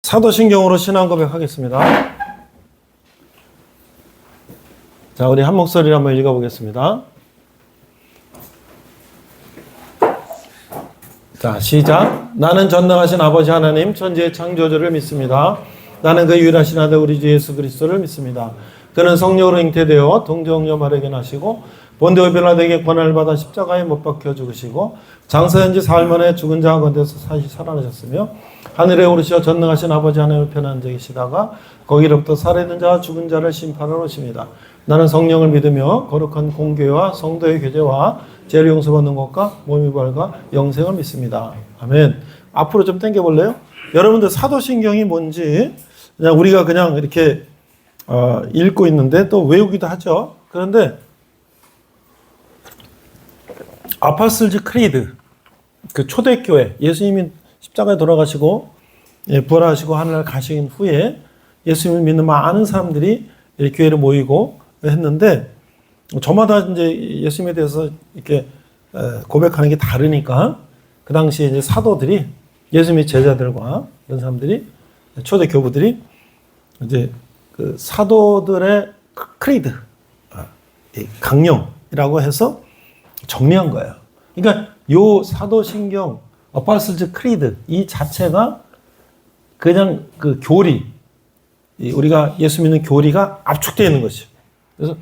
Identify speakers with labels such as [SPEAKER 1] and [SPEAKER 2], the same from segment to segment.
[SPEAKER 1] 사도신경으로 신앙 고백하겠습니다. 자, 우리 한 목소리로 한번 읽어보겠습니다. 자, 시작. 나는 전능하신 아버지 하나님 천지의 창조주를 믿습니다. 나는 그 유일하신 아들 우리 주 예수 그리스도를 믿습니다. 그는 성령으로 잉태되어 동정녀 마리아에게 나시고 본디오 빌라도에게 권한을 받아 십자가에 못 박혀 죽으시고 장사한 지 사흘 만에 죽은 자 가운데서 다시 살아나셨으며 하늘에 오르시어 전능하신 아버지 하나님을 편한 자 계시다가 거기로부터 살아있는 자와 죽은 자를 심판하러 오십니다. 나는 성령을 믿으며 거룩한 공교회와 성도의 교제와 죄를 용서받는 것과 몸이 부활과 영생을 믿습니다. 아멘. 앞으로 좀 당겨볼래요? 여러분들 사도신경이 뭔지 그냥 우리가 그냥 이렇게 읽고 있는데 또 외우기도 하죠. 그런데 아포스톨즈 크리드, 그 초대교회, 예수님이 십자가에 돌아가시고 부활하시고 하늘을 가신 후에 예수님을 믿는 많은 사람들이 교회를 모이고 했는데 저마다 이제 예수님에 대해서 이렇게 고백하는 게 다르니까 그 당시에 이제 사도들이 예수님의 제자들과 이런 사람들이 초대 교부들이 이제 그 사도들의 크리드, 강령이라고 해서 정리한 거예요. 그러니까 요 사도신경, 아포스톨즈 크리드 이 자체가 그냥 그 교리, 우리가 예수 믿는 교리가 압축되어 있는 것이죠. 그래서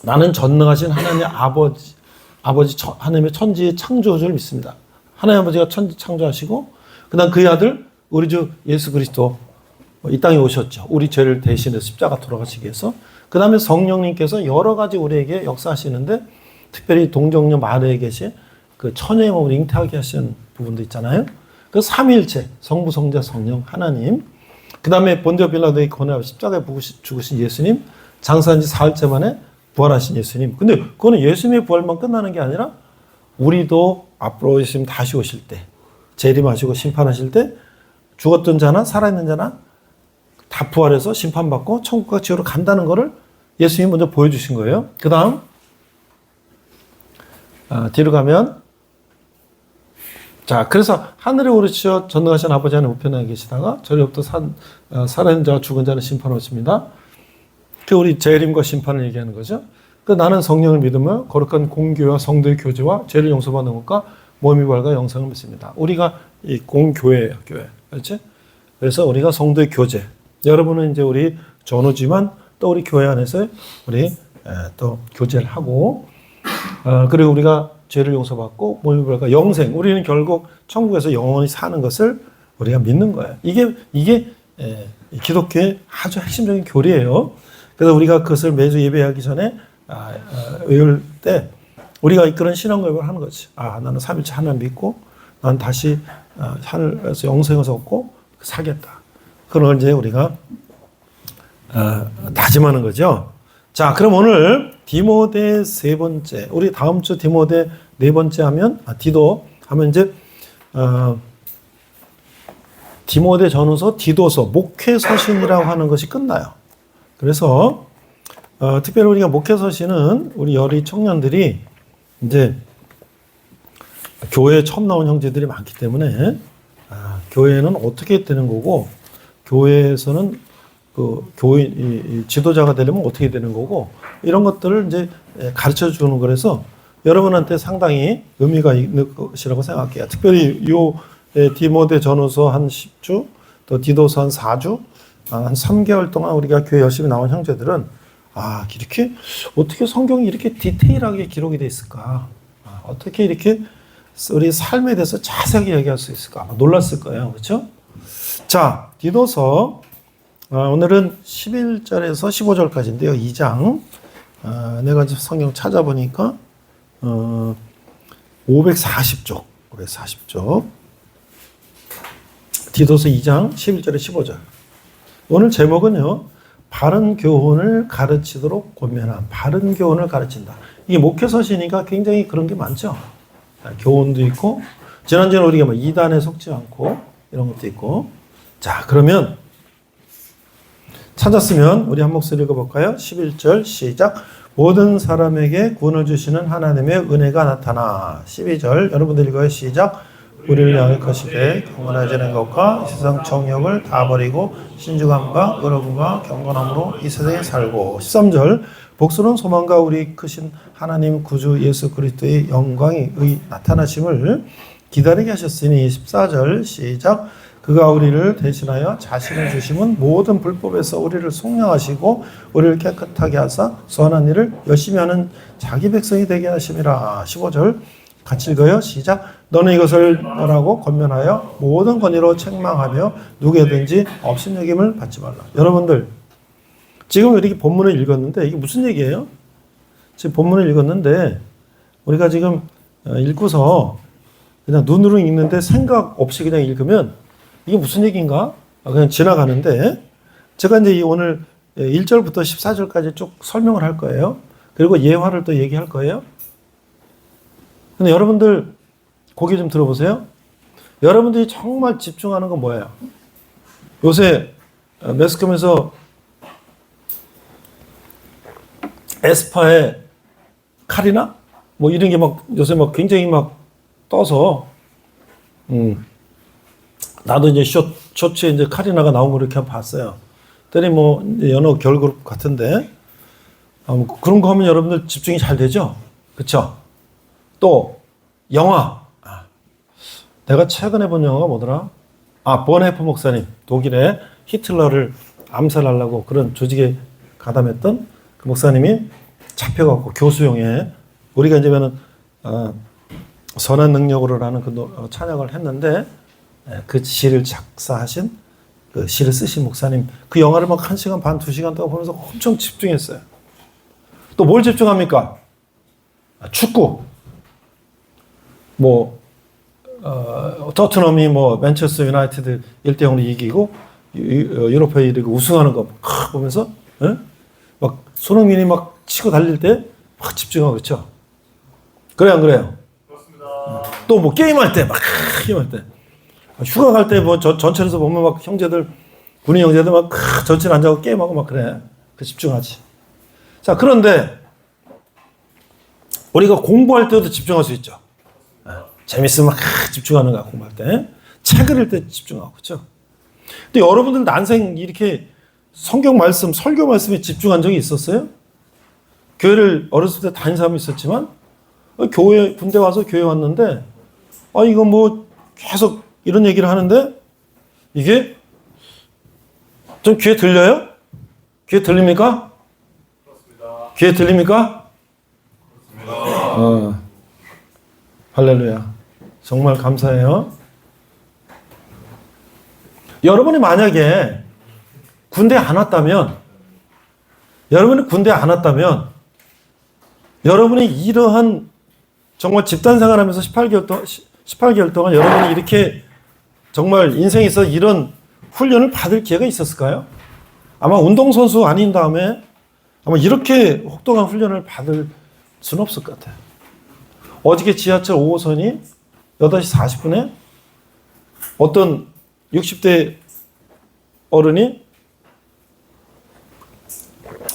[SPEAKER 1] 나는 전능하신 하나님 아버지 하나님의 천지의 창조주를 믿습니다. 하나님 아버지가 천지 창조하시고 그다음 그의 아들 우리 주 예수 그리스도 이 땅에 오셨죠. 우리 죄를 대신해서 십자가 돌아가시기 위해서. 그 다음에 성령님께서 여러 가지 우리에게 역사하시는데 특별히 동정녀 마리아에 계신 그 처녀의 몸을 잉태하게 하시는 부분도 있잖아요. 그 삼위일체 성부 성자 성령 하나님. 그 다음에 본디오 빌라도에게 권하여 십자가에 죽으신 예수님. 장사한 지 사흘째 만에 부활하신 예수님. 근데 그거는 예수님의 부활만 끝나는 게 아니라 우리도 앞으로 예수님 다시 오실 때 재림하시고 심판하실 때 죽었던 자나 살아있는 자나 다 부활해서 심판받고 천국과 지옥으로 간다는 것을 예수님이 먼저 보여주신 거예요. 그 다음 뒤로 가면 자 그래서 하늘에 오르시어 전능하신 아버지 하나님 우편에 계시다가 저리로부터 살아있는 자와 죽은 자는 심판을 오십니다. 그 우리 재림과 심판을 얘기하는 거죠. 그 나는 성령을 믿으며 거룩한 공교회와 성도의 교제와 죄를 용서받는 것과 몸이 부활과 영생을 믿습니다. 우리가 이 공교회예요, 교회. 그렇지? 그래서 우리가 성도의 교제. 여러분은 이제 우리 전우지만 또 우리 교회 안에서 우리 또 교제를 하고 그리고 우리가 죄를 용서받고 몸이 부활과 영생. 우리는 결국 천국에서 영원히 사는 것을 우리가 믿는 거예요. 이게 기독교의 아주 핵심적인 교리예요. 그래서 우리가 그것을 매주 예배하기 전에 외울 때 우리가 그런 신앙고백을 하는 거지. 나는 삼일체 하나님 믿고 난 다시 하늘에서 영생을 얻고 살겠다. 그걸 이제 우리가 다짐하는 거죠. 자, 그럼 오늘 디모데 세 번째, 우리 다음 주 디모데 네 번째 하면 디도 하면 이제 디모데 전후서, 디도서, 목회서신이라고 하는 것이 끝나요. 그래서 특별히 우리가 목회서신은 우리 여리 청년들이 이제 교회에 처음 나온 형제들이 많기 때문에 교회는 어떻게 되는 거고 교회에서는 그 교회 지도자가 되려면 어떻게 되는 거고 이런 것들을 이제 가르쳐 주는 거라서 여러분한테 상당히 의미가 있는 것이라고 생각해요. 특별히 요 디모데 전후서 한 10주, 또 디도서 한 4주, 한 3개월 동안 우리가 교회 열심히 나온 형제들은 이렇게 어떻게 성경이 이렇게 디테일하게 기록이 돼 있을까? 어떻게 이렇게 우리 삶에 대해서 자세하게 얘기할 수 있을까? 아마 놀랐을 거예요. 그렇죠? 자, 디도서 오늘은 11절에서 15절까지인데요. 2장. 내가 성경 찾아보니까 540쪽. 디도서 2장 11절에 15절. 오늘 제목은요. 바른 교훈을 가르치도록 권면함. 바른 교훈을 가르친다. 이게 목회서시니까 굉장히 그런 게 많죠. 교훈도 있고 지난주에 우리가 이단에 속지 않고 이런 것도 있고. 자, 그러면 찾았으면 우리 한 목소리 읽어볼까요? 11절 시작. 모든 사람에게 구원을 주시는 하나님의 은혜가 나타나. 12절 여러분들 읽어요. 시작. 우리를 향할 것이되 경건해지는 것과 세상 정욕을 다 버리고 신중함과 의로움과 경건함으로 이 세상에 살고. 13절 복수는 소망과 우리 크신 하나님 구주 예수 그리스도의 영광의 나타나심을 기다리게 하셨으니. 14절 시작. 그가 우리를 대신하여 자신을 주심은 모든 불법에서 우리를 속량하시고 우리를 깨끗하게 하사 선한 일을 열심히 하는 자기 백성이 되게 하심이라. 15절 같이 읽어요. 시작. 너는 이것을 너라고 권면하여 모든 권위로 책망하며 누구에든지 업신여김을 받지 말라. 여러분들 지금 이렇게 본문을 읽었는데 이게 무슨 얘기예요? 지금 본문을 읽었는데 우리가 지금 읽고서 그냥 눈으로 읽는데 생각 없이 그냥 읽으면 이게 무슨 얘기인가? 그냥 지나가는데 제가 이제 오늘 1절부터 14절까지 쭉 설명을 할 거예요. 그리고 예화를 또 얘기할 거예요. 근데 여러분들 고개 좀 들어보세요. 여러분들이 정말 집중하는 건 뭐예요? 요새 매스컴에서 에스파의 카리나? 뭐 이런 게 막 요새 막 굉장히 막 떠서 나도 이제 쇼츠에 이제 카리나가 나온 거 이렇게 봤어요. 그랬더니 뭐 연어 걸그룹 같은데 그런 거 하면 여러분들 집중이 잘 되죠? 그쵸? 또 영화. 내가 최근에 본 영화가 뭐더라? 보네프 목사님. 독일에 히틀러를 암살하려고 그런 조직에 가담했던 그 목사님이 잡혀갖고 교수용에 우리가 이제는 선한 능력으로라는 그 찬양을 했는데 그 시를 작사하신 그 시를 쓰신 목사님 그 영화를 막 1시간 반, 2시간 동안 보면서 엄청 집중했어요. 또 뭘 집중합니까? 축구. 뭐 토트넘이 뭐 맨체스터 유나이티드 1대0으로 이기고 유로파 리그 우승하는 거 보면서 막 손흥민이 막 치고 달릴 때 막 집중하고 그렇죠. 그래 안 그래요? 그렇습니다. 또 뭐 게임할 때 막 게임할 때 휴가 갈 때 뭐 전철에서 보면 막 형제들 군인 형제들 막 전철 앉아서 게임하고 막 그래. 그 집중하지. 자 그런데 우리가 공부할 때도 집중할 수 있죠. 재밌으면 막 집중하는 거야 공부할 때. 책을 읽을 때 집중하고 그렇죠. 근데 여러분들 난생 이렇게 성경 말씀, 설교 말씀에 집중한 적이 있었어요? 교회를 어렸을 때 다닌 사람이 있었지만 교회 군대 와서 교회 왔는데 이거 뭐 계속 이런 얘기를 하는데 이게 좀 귀에 들려요? 귀에 들립니까? 그렇습니다. 귀에 들립니까? 그렇습니다. 할렐루야. 정말 감사해요. 여러분이 만약에 군대 안 왔다면 여러분이 이러한 정말 집단 생활하면서 18개월 동안 여러분이 이렇게 정말 인생에서 이런 훈련을 받을 기회가 있었을까요? 아마 운동선수 아닌 다음에 아마 이렇게 혹독한 훈련을 받을 수는 없을 것 같아요. 어저께 지하철 5호선이 8시 40분에 어떤 60대 어른이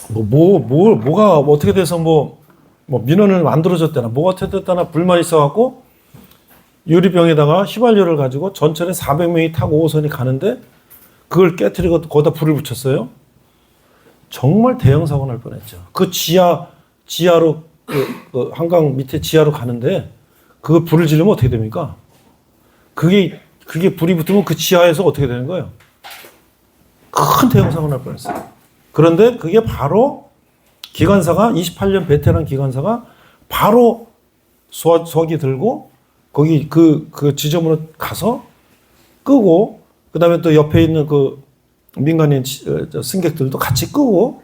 [SPEAKER 1] 뭐가 어떻게 돼서 뭐 민원을 만들어줬다나 뭐가 어떻게 됐다나 불만이 있어갖고 유리병에다가 휘발유를 가지고 전철에 400명이 타고 5호선이 가는데 그걸 깨트리고 거기다 불을 붙였어요. 정말 대형 사고 날 뻔했죠. 그 지하로 그 한강 밑에 지하로 가는데 그 불을 지르면 어떻게 됩니까? 그게 불이 붙으면 그 지하에서 어떻게 되는 거예요? 큰 대형 사고 날 뻔했어요. 그런데 그게 바로 기관사가 28년 베테랑 기관사가 바로 소화기 들고 거기 그 지점으로 가서 끄고 그다음에 또 옆에 있는 그 민간인 승객들도 같이 끄고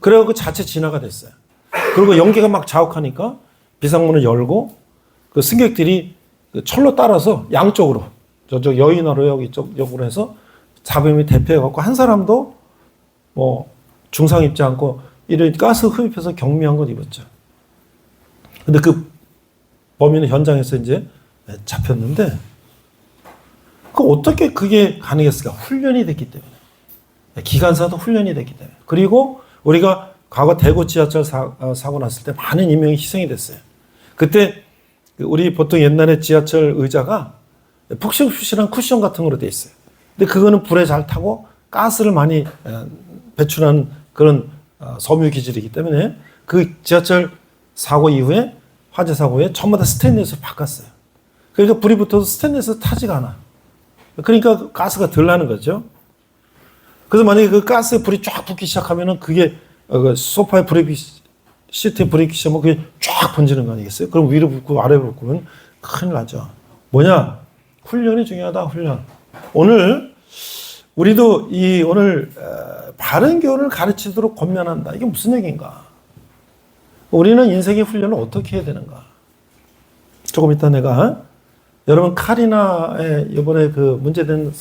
[SPEAKER 1] 그래서 그 자체 진화가 됐어요. 그리고 연기가 막 자욱하니까 비상문을 열고 그 승객들이 철로 따라서 양쪽으로 저쪽 여인하로 여기 쪽으로 해서 400명이 대피해갖고 한 사람도 뭐 중상 입지 않고 이런 가스 흡입해서 경미한 건 입었죠. 근데 그 범인은 현장에서 이제 잡혔는데 어떻게 그게 가능했을까? 훈련이 됐기 때문에. 기관사도 훈련이 됐기 때문에. 그리고 우리가 과거 대구 지하철 사고 났을 때 많은 인명이 희생이 됐어요. 그때 우리 보통 옛날에 지하철 의자가 푹신푹신한 쿠션 같은 거로 돼 있어요. 근데 그거는 불에 잘 타고 가스를 많이 배출하는 그런 섬유 기질이기 때문에 그 지하철 사고 이후에 화재 사고에 전부 다 스테인리스로 바꿨어요. 그러니까 불이 붙어도 스테인리스 타지가 않아. 그러니까 가스가 덜 나는 거죠. 그래서 만약에 그 가스에 불이 쫙 붙기 시작하면은 그게 소파에 불이 시트에 불이 붙기 시작하면 그게 쫙 번지는 거 아니겠어요? 그럼 위로 붙고 아래로 붙으면 큰일 나죠. 뭐냐? 훈련이 중요하다. 훈련. 오늘 우리도 오늘 바른 교훈을 가르치도록 권면한다. 이게 무슨 얘기인가? 우리는 인생의 훈련을 어떻게 해야 되는가? 조금 이따 내가 여러분 카리나의 이번에 그 문제된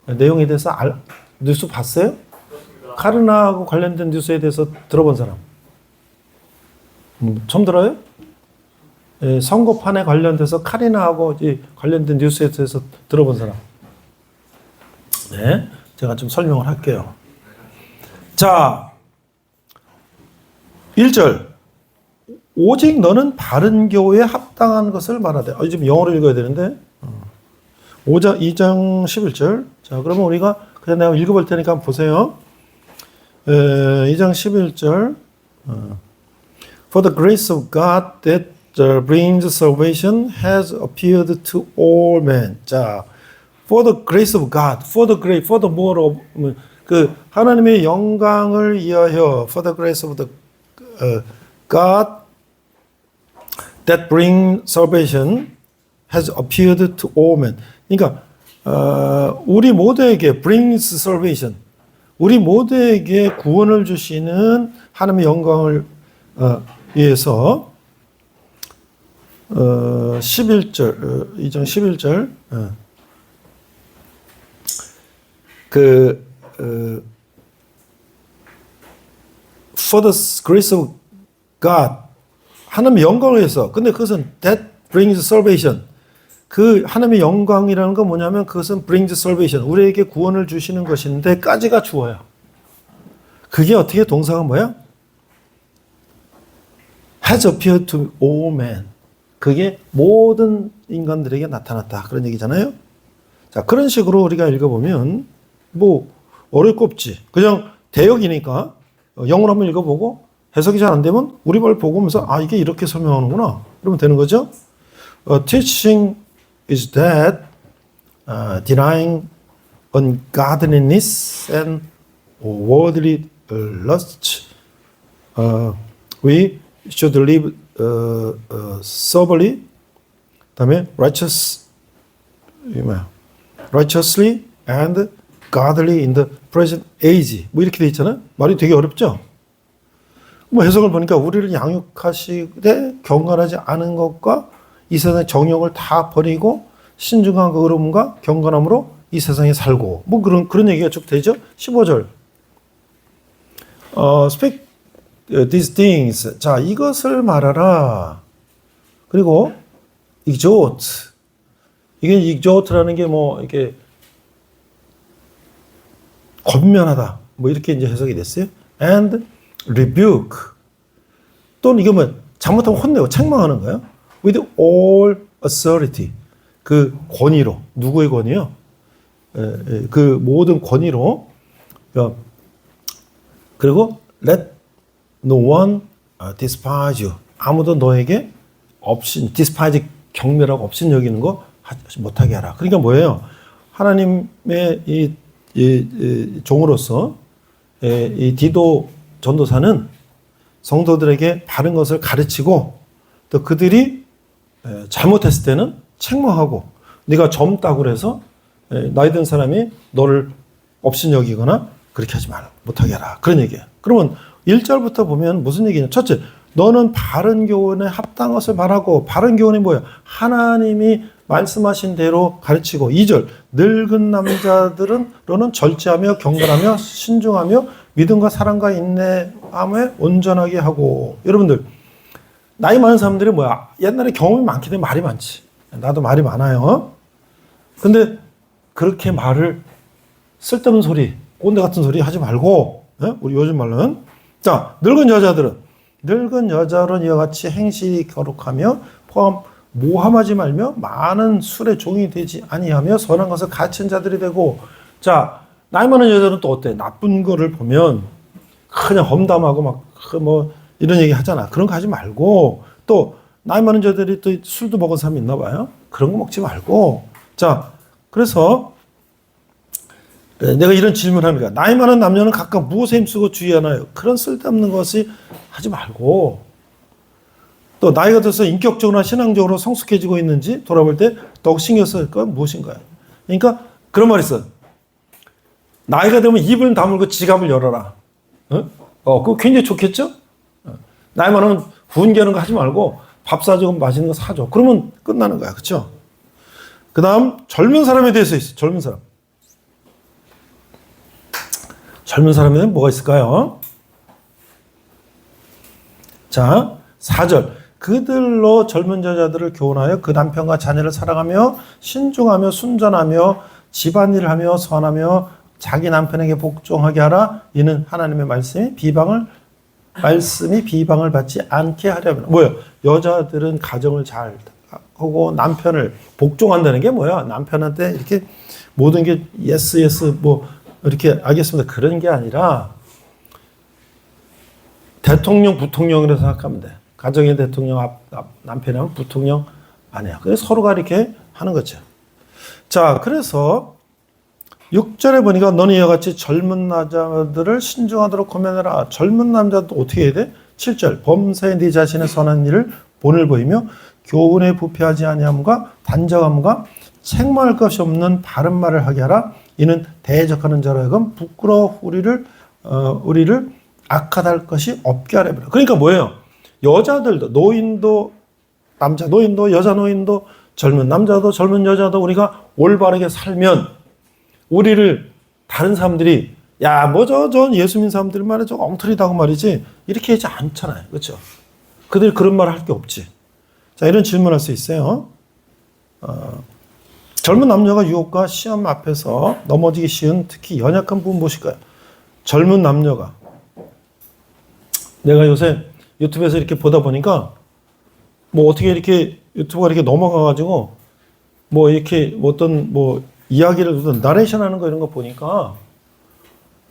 [SPEAKER 1] 내용에 대해서 뉴스 봤어요? 카리나하고 관련된 뉴스에 대해서 들어본 사람? 처음 들어요? 예, 선거판에 관련돼서 카리나하고 관련된 뉴스에 대해서 들어본 사람? 네, 제가 좀 설명을 할게요. 자, 1절. 오직 너는 바른 교회에 합당한 것을 말하되. 지금 영어로 읽어야 되는데. 2장 11절. 자, 그러면 우리가 그냥 내가 읽어볼 테니까 한번 보세요. 2장 11절. For the grace of God that brings salvation has appeared to all men. 자, for the grace of God, for the grace, for the more of 그 하나님의 영광을 위하여, for the grace of the God that brings salvation has appeared to all men. 그러니까 우리 모두에게 brings salvation, 우리 모두에게 구원을 주시는 하나님의 영광을 위해서 11절 2장 11절 for the grace of God, 하나님의 영광을 위해서. 근데 그것은 that brings salvation. 그 하나님의 영광이라는 건 뭐냐면 그것은 brings salvation. 우리에게 구원을 주시는 것인데 까지가 주어요. 그게 어떻게 동사가 뭐야? has appeared to all men. 그게 모든 인간들에게 나타났다. 그런 얘기잖아요. 자, 그런 식으로 우리가 읽어보면 뭐 어려울 거 없지. 그냥 대역이니까 영어로 한번 읽어보고 해석이 잘 안 되면 우리말 보고 오면서 이게 이렇게 설명하는구나. 그러면 되는 거죠. Teaching is that denying ungodliness and worldly lust, we should live soberly, 그다음에 righteously and godly in the present age. 뭐 이렇게 돼 있잖아요. 말이 되게 어렵죠? 뭐 해석을 보니까 우리를 양육하시되 경건하지 않은 것과 이 세상의 정욕을 다 버리고 신중한 의로움과 경건함으로 이 세상에 살고, 뭐 그런 얘기가 쭉 되죠. 15절. Speak these things. 자, 이것을 말하라. 그리고 exhort. 이게 exhort라는 게 뭐 이렇게 권면하다. 뭐 이렇게 이제 해석이 됐어요. And rebuke. 또는 이게 뭐 잘못하면 혼내고 책망하는 거예요. With all authority. 그 권위로. 누구의 권위요? 그 모든 권위로. 그리고 let no one despise you. 아무도 너에게 despise, 경멸하고 업신 여기는 거 하지 못하게 하라. 그러니까 뭐예요? 하나님의 이 종으로서 이 디도 전도사는 성도들에게 바른 것을 가르치고, 또 그들이 잘못했을 때는 책망하고, 네가 젊다고 그래서 나이 든 사람이 너를 업신여기거나 그렇게 하지 말라, 못하게 하라, 그런 얘기예요. 그러면 1절부터 보면 무슨 얘기냐? 첫째, 너는 바른 교훈에 합당한 것을 말하고. 바른 교훈이 뭐예요? 하나님이 말씀하신 대로 가르치고. 2절, 늙은 남자들은 너는 절제하며 경건하며 신중하며 믿음과 사랑과 인내함에 온전하게 하고. 여러분들, 나이 많은 사람들이 뭐야? 옛날에 경험이 많기 때문에 말이 많지. 나도 말이 많아요. 근데 그렇게 말을 쓸데없는 소리, 꼰대 같은 소리 하지 말고, 우리 요즘 말로는. 자, 늙은 여자들은 이와 같이 행실이 거룩하며 모함하지 말며 많은 술에 종이 되지 아니하며 선한 것을 가르치는 자들이 되고. 자, 나이 많은 여자는 또 어때? 나쁜 거를 보면 그냥 험담하고 막 뭐 이런 얘기 하잖아. 그런 거 하지 말고, 또 나이 많은 여자들이 또 술도 먹은 사람이 있나 봐요. 그런 거 먹지 말고. 자, 그래서 내가 이런 질문을 하는 거야. 나이 많은 남녀는 각각 무엇에 힘쓰고 주의하나요? 그런 쓸데없는 것이 하지 말고, 또 나이가 들어서 인격적으로나 신앙적으로 성숙해지고 있는지 돌아볼 때 더욱 신경 쓸 건 무엇인가요? 그러니까 그런 말이 있어. 나이가 되면 입을 다물고 지갑을 열어라. 그거 굉장히 좋겠죠? 나이 많으면 훈계하는 거 하지 말고 밥 사주고 맛있는 거 사줘. 그러면 끝나는 거야. 그렇죠? 그 다음 젊은 사람에 대해서 있어. 젊은 사람. 젊은 사람에는 뭐가 있을까요? 자, 4절. 그들로 젊은 여자들을 교훈하여 그 남편과 자녀를 사랑하며 신중하며 순전하며 집안일을 하며 선하며 자기 남편에게 복종하게 하라. 이는 하나님의 말씀이 비방을 받지 않게 하려면. 뭐예요? 여자들은 가정을 잘 하고 남편을 복종한다는 게 뭐야? 남편한테 이렇게 모든 게 예스 뭐 이렇게 알겠습니다. 그런 게 아니라 대통령, 부통령이라고 생각하면 돼. 가정의 대통령 남편이면 부통령 아내야. 그래서 서로가 이렇게 하는 거죠. 자, 그래서 6절에 보니까 너는 이와 같이 젊은 남자들을 신중하도록 권면해라. 젊은 남자도 어떻게 해야 돼? 7절 범사에 네 자신의 선한 일을 본을 보이며 교훈에 부패하지 아니함과 단정함과 책망할 것이 없는 바른 말을 하게 하라. 이는 대적하는 자로 하여금 부끄러워 우리를 악하다 할 것이 없게 하려면. 그러니까 뭐예요? 여자들도 노인도 남자 노인도 여자 노인도 젊은 남자도 젊은 여자도 우리가 올바르게 살면 우리를 다른 사람들이 야, 뭐 저 예수 믿는 사람들 말에 저 엉터리다고 말이지 이렇게 하지 않잖아요. 그렇죠? 그들 그런 말 할 게 없지. 자, 이런 질문할 수 있어요. 젊은 남녀가 유혹과 시험 앞에서 넘어지기 쉬운 특히 연약한 부분 무엇일까요? 젊은 남녀가 내가 요새 유튜브에서 이렇게 보다 보니까 뭐 어떻게 이렇게 유튜브가 이렇게 넘어가가지고 뭐 이렇게 어떤 뭐 이야기를 무슨 나레이션 하는 거 이런 거 보니까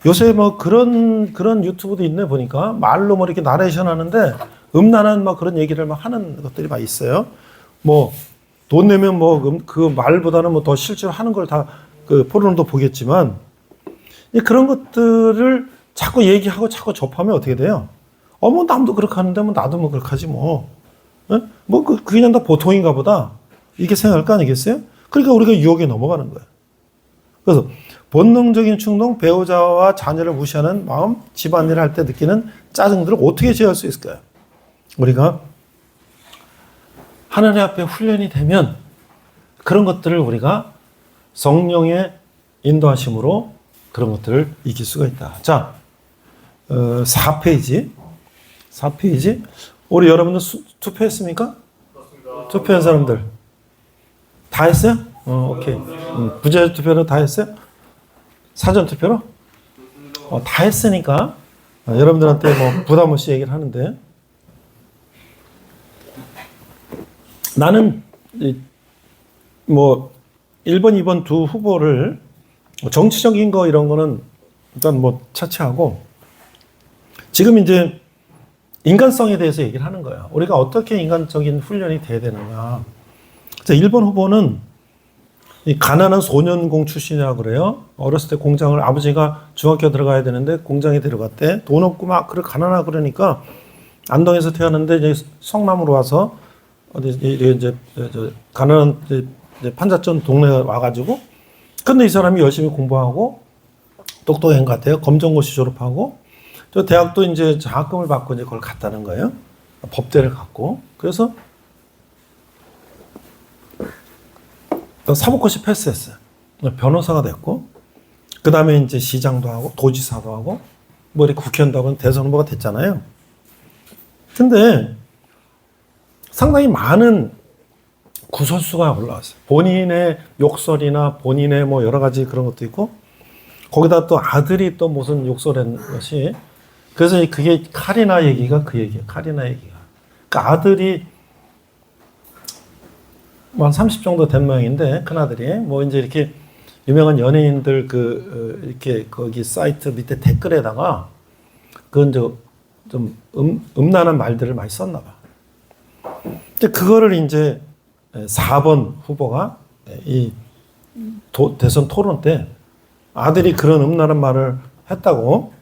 [SPEAKER 1] 요새 뭐 그런 유튜브도 있네 보니까 말로 뭐 이렇게 나레이션 하는데 음란한 막 그런 얘기를 막 하는 것들이 막 있어요. 뭐 돈 내면 뭐 그 말보다는 뭐 더 실제로 하는 걸 다 그 포르노도 보겠지만 그런 것들을 자꾸 얘기하고 자꾸 접하면 어떻게 돼요? 뭐 남도 그렇게 하는데 뭐 나도 뭐 그렇게 하지 뭐. 뭐 그냥 다 보통인가 보다. 이렇게 생각할 거 아니겠어요? 그러니까 우리가 유혹에 넘어가는 거예요. 그래서 본능적인 충동, 배우자와 자녀를 무시하는 마음, 집안일을 할 때 느끼는 짜증들을 어떻게 제어할 수 있을까요? 우리가 하나님 앞에 훈련이 되면 그런 것들을 우리가 성령의 인도하심으로 그런 것들을 이길 수가 있다. 자, 4페이지. 우리 여러분들 투표했습니까? 그렇습니다. 투표한 사람들 다 했어요? 오케이. 부재 투표로 다 했어요? 사전 투표로? 다 했으니까 여러분들한테 뭐 부담 없이 얘기를 하는데 나는 뭐 1번, 2번 두 후보를 정치적인 거 이런 거는 일단 뭐 차치하고 지금 이제 인간성에 대해서 얘기를 하는 거예요. 우리가 어떻게 인간적인 훈련이 돼야 되느냐. 자, 1번 후보는 이 가난한 소년공 출신이라고 그래요. 어렸을 때 공장을 아버지가 중학교 들어가야 되는데 공장에 들어갔대. 돈 없고 막 그래 가난하고 그러니까 안동에서 태어났는데 이제 성남으로 와서 어디 이제 가난한 이제 판자촌 동네에 와가지고 근데 이 사람이 열심히 공부하고 똑똑한 것 같아요. 검정고시 졸업하고 저 대학도 이제 장학금을 받고 이제 그걸 갔다는 거예요. 법대를 갔고 그래서 사법고시 패스했어요. 변호사가 됐고 그 다음에 이제 시장도 하고 도지사도 하고 뭐 이렇게 국회의원도 하고 대선 후보가 됐잖아요. 근데 상당히 많은 구설수가 올라왔어요. 본인의 욕설이나 본인의 뭐 여러 가지 그런 것도 있고 거기다 또 아들이 또 무슨 욕설한 것이 그래서 그게 카리나 얘기가 그 얘기예요. 카리나 얘기가. 그러니까 아들이 한 30 정도 된 모양인데, 큰아들이. 뭐 이제 이렇게 유명한 연예인들 이렇게 거기 사이트 밑에 댓글에다가 그건 좀 음란한 말들을 많이 썼나 봐. 근데 그거를 이제 4번 후보가 이 대선 토론 때 아들이 그런 음란한 말을 했다고,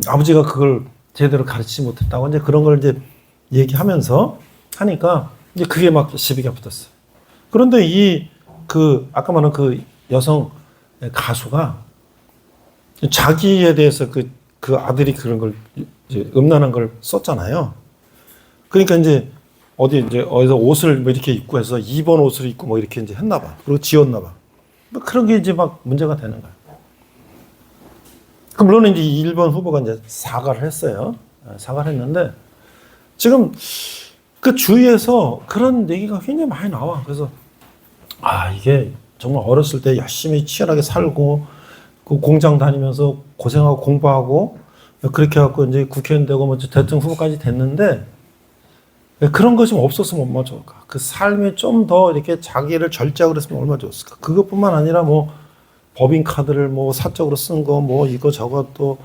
[SPEAKER 1] 아버지가 그걸 제대로 가르치지 못했다고 이제 그런 걸 이제 얘기하면서 하니까 이제 그게 막 시비가 붙었어요. 그런데 아까 말한 그 여성 가수가 자기에 대해서 그 아들이 그런 걸 이제 음란한 걸 썼잖아요. 그러니까 이제 어디서 옷을 뭐 이렇게 입고 해서 2번 옷을 입고 뭐 이렇게 이제 했나 봐. 그리고 지웠나 봐. 뭐 그런 게 이제 막 문제가 되는 거야. 그 물론 이제 1번 후보가 이제 사과를 했어요. 사과를 했는데 지금 그 주위에서 그런 얘기가 굉장히 많이 나와. 그래서 이게 정말 어렸을 때 열심히 치열하게 살고 그 공장 다니면서 고생하고 공부하고 그렇게 해갖고 이제 국회의원 되고 뭐 대통령 후보까지 됐는데 그런 것이 없었으면 얼마나 좋을까. 그 삶이 좀 더 이렇게 자기를 절제하고 그랬으면 얼마나 좋았을까. 그것뿐만 아니라 뭐 법인카드를 뭐 사적으로 쓴 거 뭐 이거 저거 또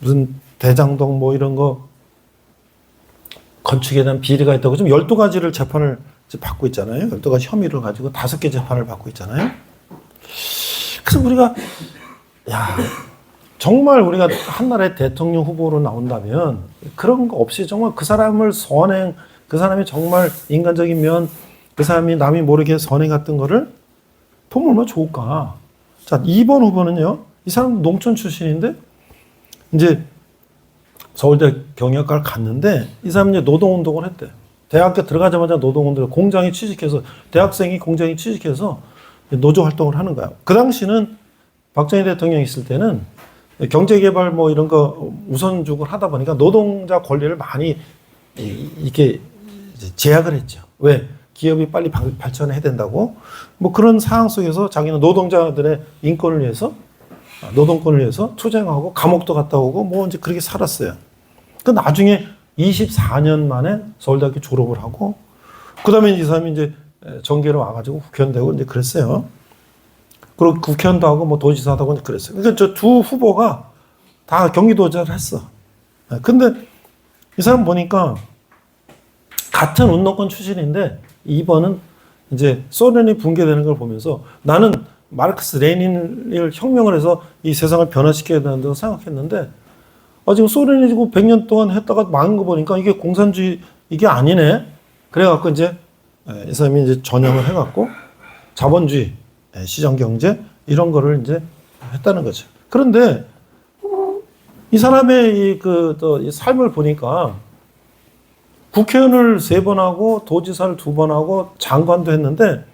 [SPEAKER 1] 무슨 대장동 뭐 이런 거 건축에 대한 비리가 있다고 지금 12가지를 재판을 받고 있잖아요. 12가지 혐의를 가지고 5개 재판을 받고 있잖아요. 그래서 우리가 정말 우리가 한 나라의 대통령 후보로 나온다면 그런 거 없이 정말 그 사람을 그 사람이 정말 인간적인 면, 그 사람이 남이 모르게 선행했던 거를 보면 얼마나 좋을까. 자, 2번 후보는요. 이 사람 농촌 출신인데 이제 서울대 경영학과를 갔는데 이 사람이 이제 노동운동을 했대. 대학교 들어가자마자 노동운동을 대학생이 공장에 취직해서 노조 활동을 하는 거야. 그 당시는 박정희 대통령이 있을 때는 경제개발 뭐 이런 거 우선주고 하다 보니까 노동자 권리를 많이 이렇게 제약을 했죠. 왜? 기업이 빨리 발전해야 된다고. 뭐 그런 상황 속에서 자기는 노동자들의 인권을 위해서, 노동권을 위해서 투쟁하고 감옥도 갔다 오고 뭐 이제 그렇게 살았어요. 그 나중에 24년 만에 서울대학교 졸업을 하고, 그 다음에 이 사람이 이제 정계로 와가지고 국회의원 되고 이제 그랬어요. 그리고 국회의원도 하고 뭐 도지사도 하고 그랬어요. 그러니까 저 두 후보가 다 경기도지사를 했어. 근데 이 사람 보니까 같은 운동권 출신인데 2번은 이제 소련이 붕괴되는 걸 보면서 나는 마르크스 레닌을 혁명을 해서 이 세상을 변화시켜야 된다고 생각했는데 지금 소련이 지금 100년 동안 했다가 망한 거 보니까 이게 공산주의 이게 아니네. 그래갖고 이제 이 사람이 이제 전향을 해갖고 자본주의, 시장경제 이런 거를 이제 했다는 거죠. 그런데 이 사람의 이 삶을 보니까 국회의원을 3번 하고 도지사를 2번 하고 장관도 했는데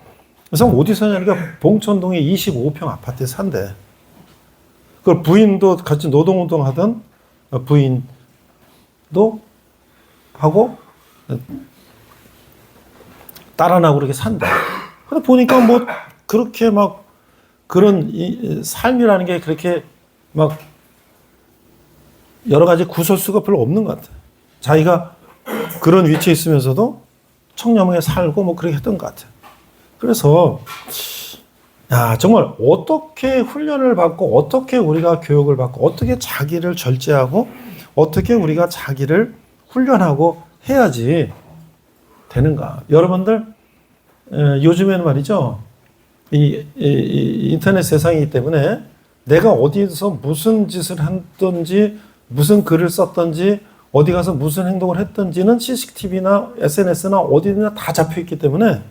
[SPEAKER 1] 이 사람 어디 사냐니까 봉천동에 25평 아파트에 산대. 그걸 부인도 같이 노동운동 하던 부인도 하고 딸아나고 그렇게 산다. 근데 보니까 뭐 그렇게 막 그런 삶이라는 게 그렇게 막 여러 가지 구설수가 별로 없는 것 같아요. 자기가 그런 위치에 있으면서도 청렴하게 살고 뭐 그렇게 했던 것 같아요. 그래서 정말 어떻게 훈련을 받고 어떻게 우리가 교육을 받고 어떻게 자기를 절제하고 어떻게 우리가 자기를 훈련하고 해야지 되는가. 여러분들 요즘에는 말이죠. 이 인터넷 세상이기 때문에 내가 어디서 무슨 짓을 했든지 무슨 글을 썼든지 어디 가서 무슨 행동을 했든지는 CCTV나 SNS나 어디나 다 잡혀 있기 때문에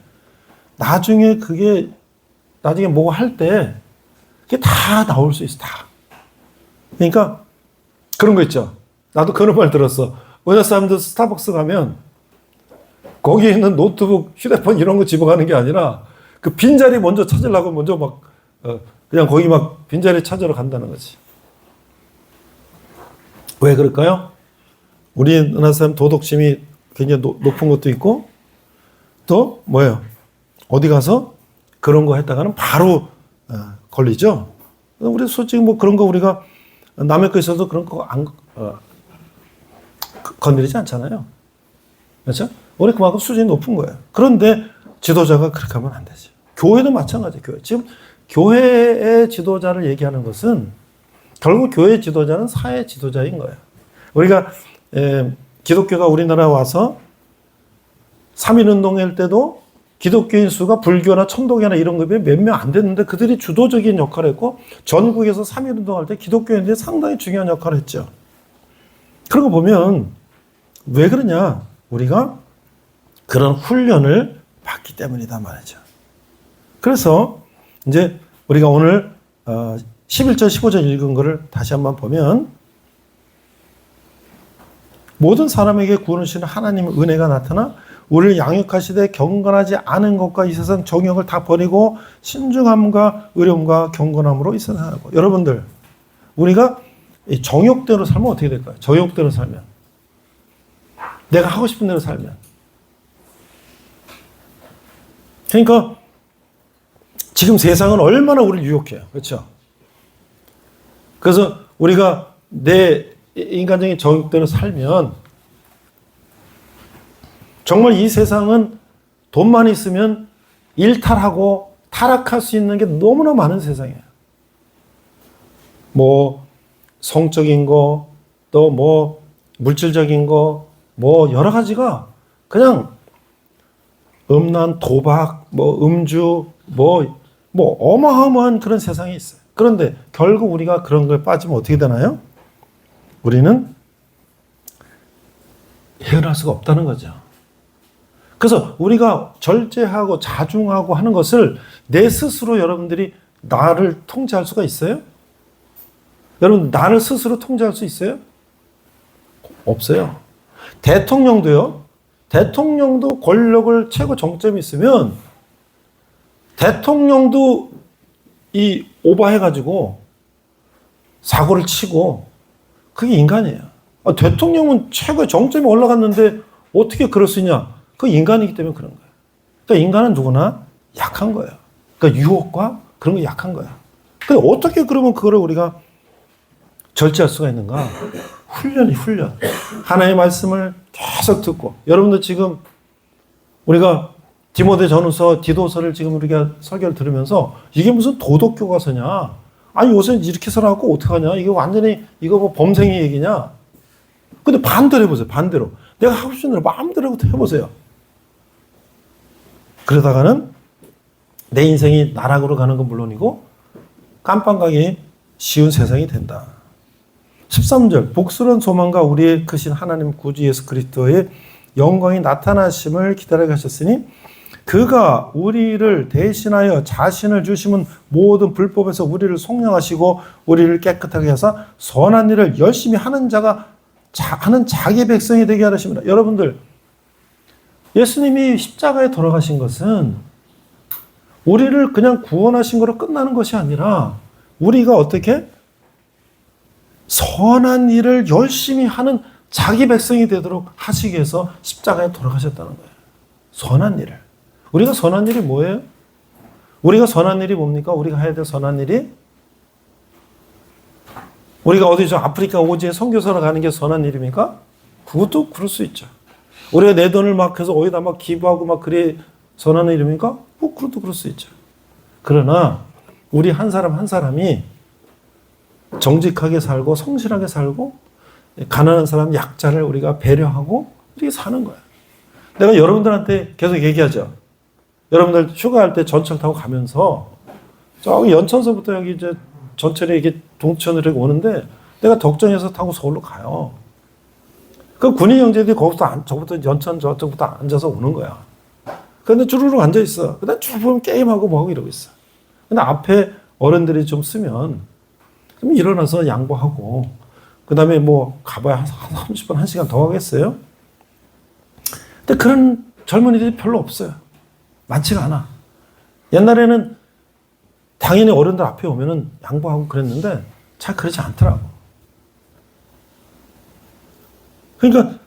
[SPEAKER 1] 나중에 뭐 할 때 그게 다 나올 수 있어. 다. 그러니까 그런 거 있죠. 나도 그런 말 들었어. 어느 사람들 스타벅스 가면 거기에 있는 노트북, 휴대폰 이런 거 집어가는 게 아니라 그 빈자리 먼저 찾으려고 먼저 막 그냥 거기 막 빈자리 찾으러 간다는 거지. 왜 그럴까요? 우리나라 사람 도덕심이 굉장히 높은 것도 있고 또 뭐예요? 어디 가서 그런 거 했다가는 바로 걸리죠. 우리 솔직히 뭐 그런 거 우리가 남의 거 있어도 그런 거 안 건드리지 않잖아요. 그렇죠? 우리 그만큼 수준이 높은 거예요. 그런데 지도자가 그렇게 하면 안 되죠. 교회도 마찬가지예요. 교회. 지금 교회의 지도자를 얘기하는 것은 결국 교회 지도자는 사회 지도자인 거예요. 우리가 기독교가 우리나라에 와서 3.1운동할 때도 기독교인 수가 불교나 천도교나 이런 것에 몇 명 안 됐는데 그들이 주도적인 역할을 했고 전국에서 3.1운동할 때 기독교인들이 상당히 중요한 역할을 했죠. 그런 거 보면 왜 그러냐? 우리가 그런 훈련을 받기 때문이다 말이죠. 그래서 이제 우리가 오늘 11절 15절 읽은 거를 다시 한번 보면 모든 사람에게 구원을 주시는 하나님의 은혜가 나타나 우리를 양육하시되 경건하지 않은 것과 이 세상 정욕을 다 버리고 신중함과 의로움과 경건함으로 이 세상을 살고. 여러분들 우리가 이 정욕대로 살면 어떻게 될까요? 정욕대로 살면 내가 하고 싶은 대로 살면 그러니까 지금 세상은 얼마나 우리를 유혹해요. 그렇죠? 그래서 우리가 내 인간적인 정욕대로 살면 정말 이 세상은 돈만 있으면 일탈하고 타락할 수 있는 게 너무나 많은 세상이에요. 뭐 성적인 거, 또 뭐 물질적인 거, 뭐 여러 가지가 그냥 음란, 도박, 뭐 음주, 뭐 어마어마한 그런 세상이 있어요. 그런데 결국 우리가 그런 거에 빠지면 어떻게 되나요? 우리는 헤어날 수가 없다는 거죠. 그래서 우리가 절제하고 자중하고 하는 것을 내 스스로 여러분들이 나를 통제할 수가 있어요? 여러분 나를 스스로 통제할 수 있어요? 없어요. 대통령도요. 대통령도 권력을 최고 정점이 있으면 대통령도 이 오버해가지고 사고를 치고 그게 인간이에요. 대통령은 최고의 정점에 올라갔는데 어떻게 그럴 수 있냐? 그 인간이기 때문에 그런 거예요. 그러니까 인간은 누구나 약한 거예요. 그러니까 유혹과 그런 거 약한 거야. 근데 어떻게 그러면 그거를 우리가 절제할 수가 있는가? 훈련이 훈련. 하나님의 말씀을 계속 듣고. 여러분들 지금 우리가 디모데 전후서, 디도서를 지금 우리가 설교를 들으면서 이게 무슨 도덕교과서냐? 아니 요새 이렇게 살아갖고 어떡하냐? 이게 완전히 이거 뭐 범생의 얘기냐? 근데 반대로 해보세요. 반대로. 내가 하고 싶은 대로 마음대로 해보세요. 그러다가는 내 인생이 나락으로 가는 건 물론이고 깜빵 가기 쉬운 세상이 된다. 13절 복스러운 소망과 우리의 크신 하나님 구주 예수 그리스도의 영광이 나타나심을 기다려 가셨으니 그가 우리를 대신하여 자신을 주심은 모든 불법에서 우리를 속량하시고 우리를 깨끗하게 하사 선한 일을 열심히 하는 자가 하는 자기 백성이 되게 하십니다. 여러분들 예수님이 십자가에 돌아가신 것은 우리를 그냥 구원하신 거로 끝나는 것이 아니라 우리가 어떻게 선한 일을 열심히 하는 자기 백성이 되도록 하시기 위해서 십자가에 돌아가셨다는 거예요. 선한 일을. 우리가 선한 일이 뭐예요? 우리가 선한 일이 뭡니까? 우리가 해야 될 선한 일이 우리가 어디 저 아프리카 오지에 선교사로 가는 게 선한 일입니까? 그것도 그럴 수 있죠. 우리가 내 돈을 막 해서 어디다 막 기부하고 막 그래 선한 일입니까? 뭐 그것도 그럴 수 있죠. 그러나 우리 한 사람 한 사람이 정직하게 살고 성실하게 살고 가난한 사람 약자를 우리가 배려하고 이렇게 사는 거야. 내가 여러분들한테 계속 얘기하죠. 여러분들 휴가할 때 전철 타고 가면서 저기 연천서부터 여기 이제 전철에 이게 동천으로 오는데 내가 덕정에서 타고 서울로 가요. 그 군인 형제들이 거기서 저부터 연천 저쪽부터 앉아서 오는 거야. 근데 주르륵 앉아 있어. 그다음 쭉 보면 게임하고 뭐하고 이러고 있어. 근데 앞에 어른들이 좀 쓰면 그럼 일어나서 양보하고 그다음에 뭐 가봐야 한 30분 1시간 더 가겠어요? 근데 그런 젊은이들이 별로 없어요. 많지가 않아. 옛날에는 당연히 어른들 앞에 오면은 양보하고 그랬는데 잘 그러지 않더라고. 그러니까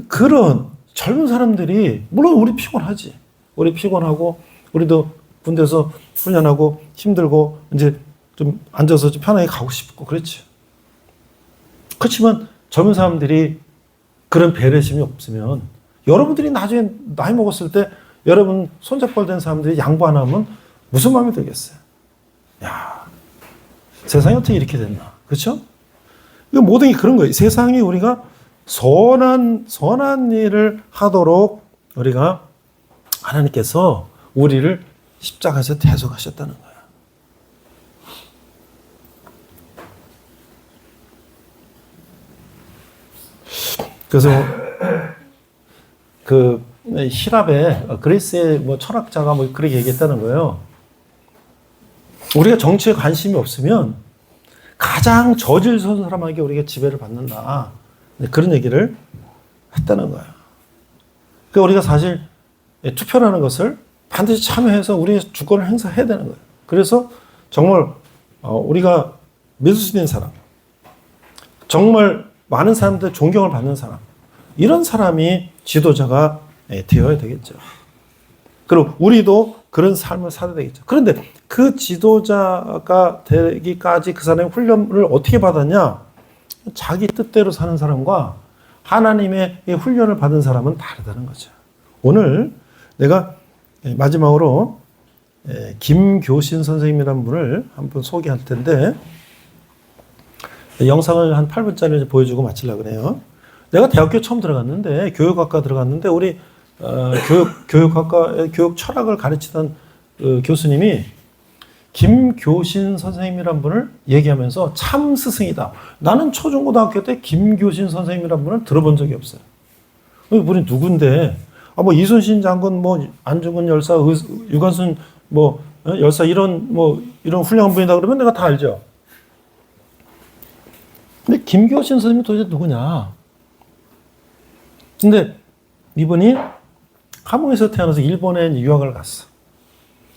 [SPEAKER 1] 그런 젊은 사람들이 물론 우리 피곤하지. 우리 피곤하고 우리도 군대에서 훈련하고 힘들고 이제 좀 앉아서 좀 편하게 가고 싶고 그렇지. 그렇지만 젊은 사람들이 그런 배려심이 없으면 여러분들이 나중에 나이 먹었을 때 여러분 손잡고 된 사람들이 양보 안 하면 무슨 마음이 들겠어요? 야, 세상이 어떻게 이렇게 됐나? 그렇죠? 이거 모든 게 그런 거예요. 세상이 우리가 선한 일을 하도록 우리가 하나님께서 우리를 십자가에서 대속하셨다는 거예요. 그래서 그希腊의 그리스의 뭐 철학자가 뭐 그렇게 얘기했다는 거예요. 우리가 정치에 관심이 없으면 가장 저질스러운 사람에게 우리가 지배를 받는다. 그런 얘기를 했다는 거예요. 그러니까 우리가 사실 투표라는 것을 반드시 참여해서 우리의 주권을 행사해야 되는 거예요. 그래서 정말 우리가 믿을 수 있는 사람, 정말 많은 사람들 존경을 받는 사람, 이런 사람이 지도자가 되어야 되겠죠. 그리고 우리도 그런 삶을 살아야 되겠죠. 그런데 그 지도자가 되기까지 그 사람의 훈련을 어떻게 받았냐? 자기 뜻대로 사는 사람과 하나님의 훈련을 받은 사람은 다르다는 거죠. 오늘 내가 마지막으로 김교신 선생님이라는 분을 한번 소개할 텐데, 영상을 한 8분짜리 보여주고 마치려고 그래요. 내가 대학교 처음 들어갔는데, 교육학과 들어갔는데, 우리 교육학과 교육 철학을 가르치던 교수님이 김교신 선생님이란 분을 얘기하면서 참 스승이다. 나는 초중고등학교 때 김교신 선생님이란 분을 들어본 적이 없어요. 이분이 누군데? 뭐 이순신 장군, 뭐 안중근 열사, 유관순 뭐 열사 이런 훌륭한 분이다 그러면 내가 다 알죠. 근데 김교신 선생님이 도대체 누구냐? 근데 이분이 함흥에서 태어나서 일본에 유학을 갔어.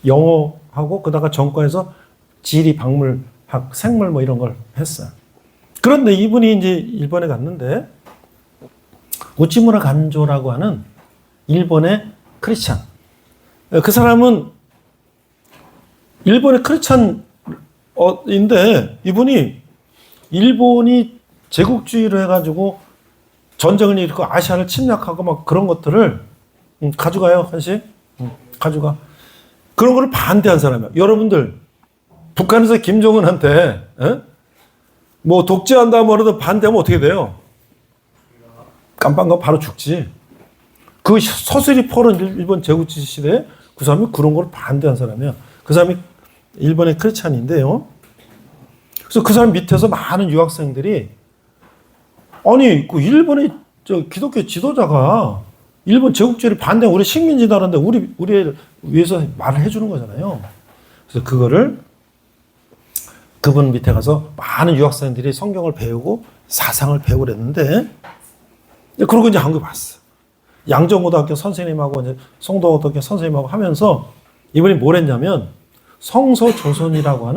[SPEAKER 1] 영어하고 그다가 전과해서 지리, 박물학, 생물 뭐 이런 걸 했어요. 그런데 이분이 이제 일본에 갔는데 우치무라 간조라고 하는 일본의 크리스찬. 그 사람은 일본의 크리스찬인데 이분이 일본이 제국주의로 해가지고 전쟁을 일으키고 아시아를 침략하고 막 그런 것들을 가져가요. 한씩 가져가. 그런 거를 반대한 사람이야. 여러분들 북한에서 김정은한테 뭐 독재한다 뭐라도 반대하면 어떻게 돼요? 깜빵가 바로 죽지. 그 서슬이 퍼른 일본 제국주의 시대에 그 사람이 그런 걸 반대한 사람이야. 그 사람이 일본의 크리스찬인데요. 그래서 그 사람 밑에서 많은 유학생들이 아니 그 일본의 기독교 지도자가 일본 제국주의를 반대하고 우리 식민지다라는데 우리를 위해서 말을 해주는 거잖아요. 그래서 그거를 그분 밑에 가서 많은 유학생들이 성경을 배우고 사상을 배우고 그랬는데 그러고 이제 한국에 왔어. 양정고등학교 선생님하고 이제 송도고등학교 선생님하고 하면서 이분이 뭘 했냐면 성서조선이라고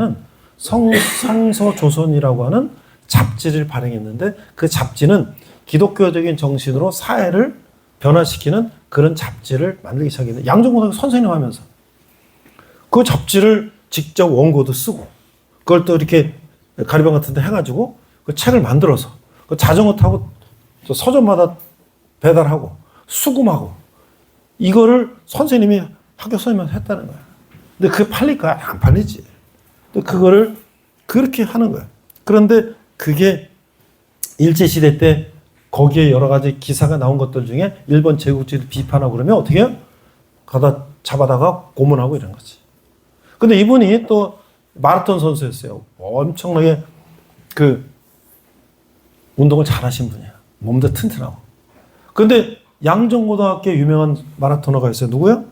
[SPEAKER 1] 하는 잡지를 발행했는데 그 잡지는 기독교적인 정신으로 사회를 변화시키는 그런 잡지를 만들기 시작했는데 양정고등학교 선생님 하면서 그 잡지를 직접 원고도 쓰고 그걸 또 이렇게 가리방 같은 데 해가지고 그 책을 만들어서 그 자전거 타고 서점마다 배달하고 수금하고 이거를 선생님이 학교 선생님한테 했다는 거야. 근데 그게 팔릴까? 안 팔리지. 그거를 그렇게 하는 거야. 그런데 그게 일제시대 때 거기에 여러 가지 기사가 나온 것들 중에 일본 제국주의를 비판하고 그러면 어떻게 해요? 가다 잡아다가 고문하고 이런 거지. 근데 이분이 또 마라톤 선수였어요. 엄청나게 그 운동을 잘하신 분이야. 몸도 튼튼하고. 근데 양정고등학교 유명한 마라토너가 있어요. 누구요?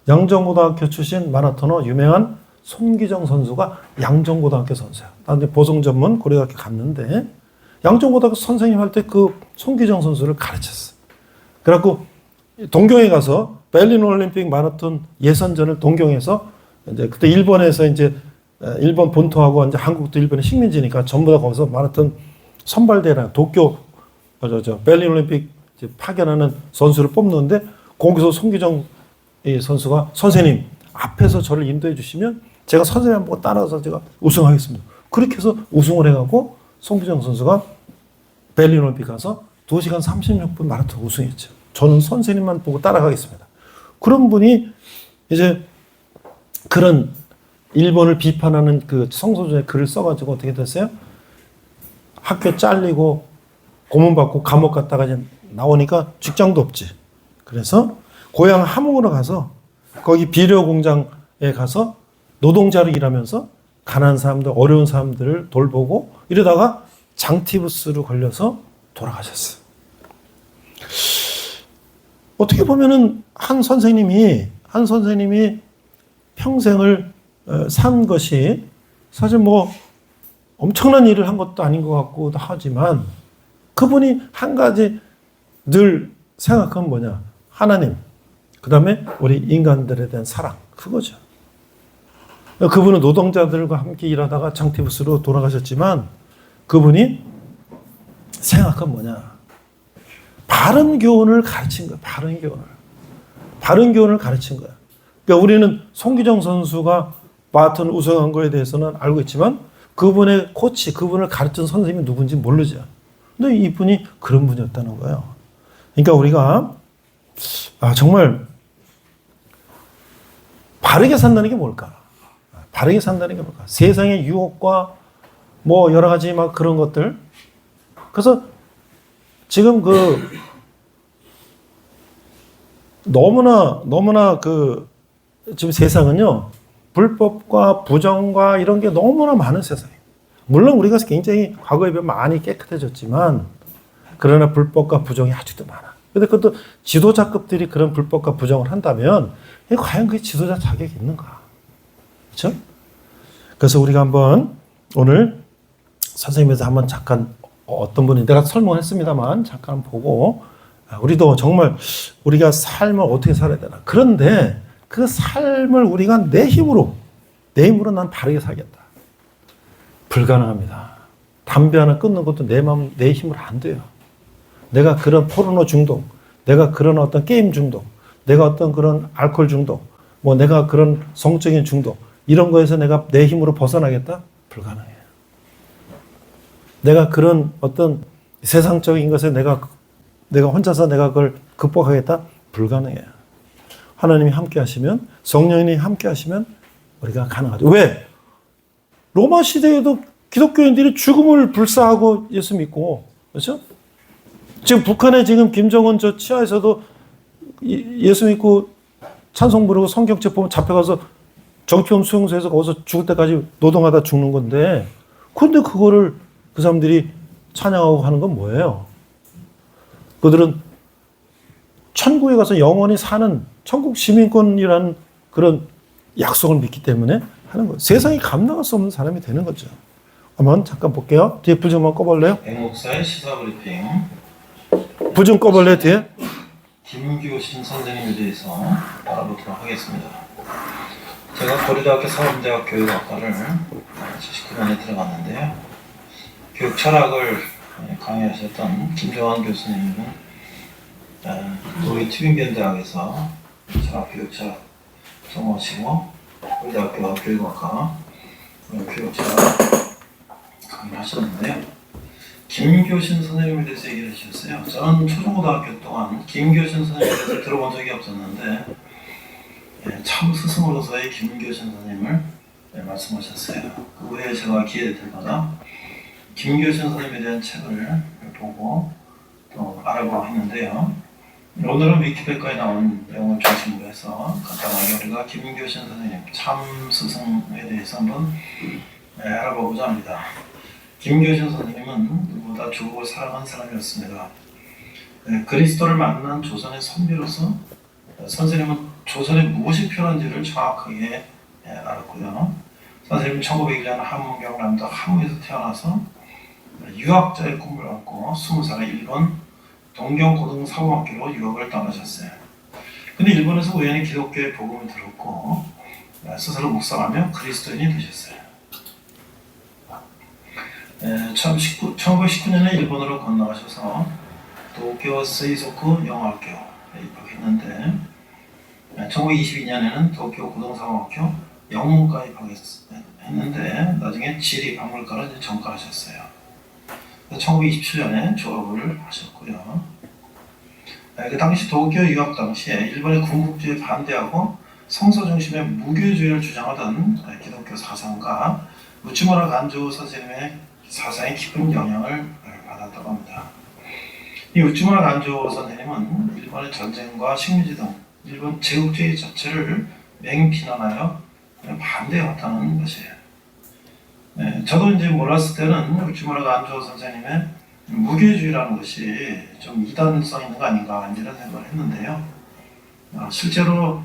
[SPEAKER 1] 양정고등학교 출신 마라토너 유명한 손기정 선수가 양정고등학교 선수야. 나한테 보성 전문 고려대학교 갔는데 양정고등학교 선생님 할 때 그 손기정 선수를 가르쳤어. 그래갖고 동경에 가서 berlin 올림픽 마라톤 예선전을 동경에서 이제 그때 일본에서 이제 일본 본토하고 이제 한국도 일본의 식민지니까 전부 다 거기서 마라톤 선발대회랑 도쿄 berlin 올림픽 파견하는 선수를 뽑는데 거기서 손기정 선수가 선생님 앞에서 저를 인도해 주시면 제가 선생님 보고 따라서 제가 우승하겠습니다. 그렇게 해서 우승을 해갖고 손기정 선수가 berlin 올림픽 가서 2시간 36분 마라톤 우승했죠. 저는 선생님만 보고 따라가겠습니다. 그런 분이 이제 그런 일본을 비판하는 그 성서전에 글을 써가지고 어떻게 됐어요? 학교 잘리고 고문받고 감옥 갔다가 이제 나오니까 직장도 없지. 그래서 고향 함흥으로 가서 거기 비료 공장에 가서 노동자로 일하면서 가난한 사람들, 어려운 사람들을 돌보고 이러다가 장티푸스로 걸려서 돌아가셨어요. 어떻게 보면은 한 선생님이 평생을 산 것이 사실 뭐 엄청난 일을 한 것도 아닌 것 같고도 하지만 그분이 한 가지 늘 생각한 뭐냐? 하나님, 그 다음에 우리 인간들에 대한 사랑, 그거죠. 그분은 노동자들과 함께 일하다가 장티푸스로 돌아가셨지만 그분이 생각한 뭐냐? 바른 교훈을 가르친 거야. 바른 교훈을 가르친 거야. 그러니까 우리는 송기정 선수가 마라톤 우승한 거에 대해서는 알고 있지만 그분의 코치, 그분을 가르친 선생님이 누군지 모르죠. 근데 이분이 그런 분이었다는 거예요. 그러니까 우리가 정말 바르게 산다는 게 뭘까? 바르게 산다는 게 뭘까? 세상의 유혹과 뭐 여러 가지 막 그런 것들. 그래서 지금 너무나 지금 세상은요, 불법과 부정과 이런 게 너무나 많은 세상이에요. 물론 우리가 굉장히 과거에 비해 많이 깨끗해졌지만, 그러나 불법과 부정이 아직도 많아. 근데 그것도 지도자급들이 그런 불법과 부정을 한다면, 과연 그게 지도자 자격이 있는가? 그렇죠? 그래서 우리가 한번 오늘 선생님에서 한번 잠깐 어떤 분이 내가 설명을 했습니다만 잠깐 보고 우리도 정말 우리가 삶을 어떻게 살아야 되나. 그런데 그 삶을 우리가 내 힘으로 난 바르게 살겠다. 불가능합니다. 담배 하나 끊는 것도 내 힘으로 안 돼요. 내가 그런 포르노 중독, 내가 그런 어떤 게임 중독, 내가 어떤 그런 알코올 중독, 뭐 내가 그런 성적인 중독, 이런 거에서 내가 내 힘으로 벗어나겠다? 불가능해요. 내가 그런 어떤 세상적인 것에 내가 혼자서 내가 그걸 극복하겠다? 불가능해요. 하나님이 함께 하시면, 성령님이 함께 하시면 우리가 가능하죠. 왜? 로마 시대에도 기독교인들이 죽음을 불사하고 예수 믿고, 그렇죠? 지금 북한에 지금 김정은 저 치하에서도 예수 믿고 찬송 부르고 성경책 보면 잡혀가서 정치범 수용소에서 거기서 죽을 때까지 노동하다 죽는 건데, 근데 그거를 그 사람들이 찬양하고 하는 건 뭐예요? 그들은 천국에 가서 영원히 사는 천국 시민권이라는 그런 약속을 믿기 때문에 하는 거예요. 세상이 감당할 수 없는 사람이 되는 거죠. 한번 잠깐 볼게요. 뒤에 불 좀 한번 꺼볼래요?
[SPEAKER 2] 백목사의 시사브리핑.
[SPEAKER 1] 불 좀 꺼볼래요, 뒤에?
[SPEAKER 2] 김규신 선생님에 대해서 알아보도록 하겠습니다. 제가 고려대학교 사범대학 교육학과를 79년에 들어갔는데요. 교육 철학을 강의하셨던 김정환 교수님은 우리 튜빙겐 대학에서 철학교육철학 전공하시고 고려대학교 교육학과 교육철학 강의를 하셨는데요. 김교신 선생님에 대해서 얘기를 해주셨어요. 저는 초중고등학교 동안 김교신 선생님에 대해서 들어본 적이 없었는데 참 스승으로서의 김교신 선생님을 말씀하셨어요. 그 후에 제가 기회 될 때마다 김교신 선생님에 대한 책을 보고 또 알아보고 했는데요. 오늘은 위키백과에 나온 내용을 중심으로 해서 간단하게 우리가 김교신 선생님, 참 스승에 대해서 한번 알아보고자 합니다. 김교신 선생님은 누구보다 조국을 사랑한 사람이었습니다. 그리스도를 만난 조선의 선비로서 선생님은 조선에 무엇이 필요한지를 정확하게 알았고요. 선생님은 1901년 함흥 경남도 함흥에서 태어나서 유학자의 꿈을 안고 20살에 일본 동경고등사범학교로 유학을 떠나셨어요. 근데 일본에서 우연히 기독교의 복음을 들었고 스스로 묵상하며 그리스도인이 되셨어요. 1919년에 일본으로 건너가셔서 도쿄 세이소쿠 영어학교에 입학했는데 1922년에는 도쿄 고등사범학교 영문과에 입학했는데 나중에 지리박물과를 전과하셨어요. 1927년에 졸업을 하셨고요. 그 당시 도쿄 유학 당시에 일본의 군국주의에 반대하고 성서 중심의 무교주의를 주장하던 기독교 사상가 우츠무라 간조 선생님의 사상에 깊은 영향을 받았다고 합니다. 이 우츠무라 간조 선생님은 일본의 전쟁과 식민지 등 일본 제국주의 자체를 맹비난하여 반대했다는 것이에요. 저도 이제 몰랐을 때는 우츠무라 간조 선생님의 무교주의라는 것이 좀 이단성 있는 거 아닌가 이런 생각을 했는데요. 실제로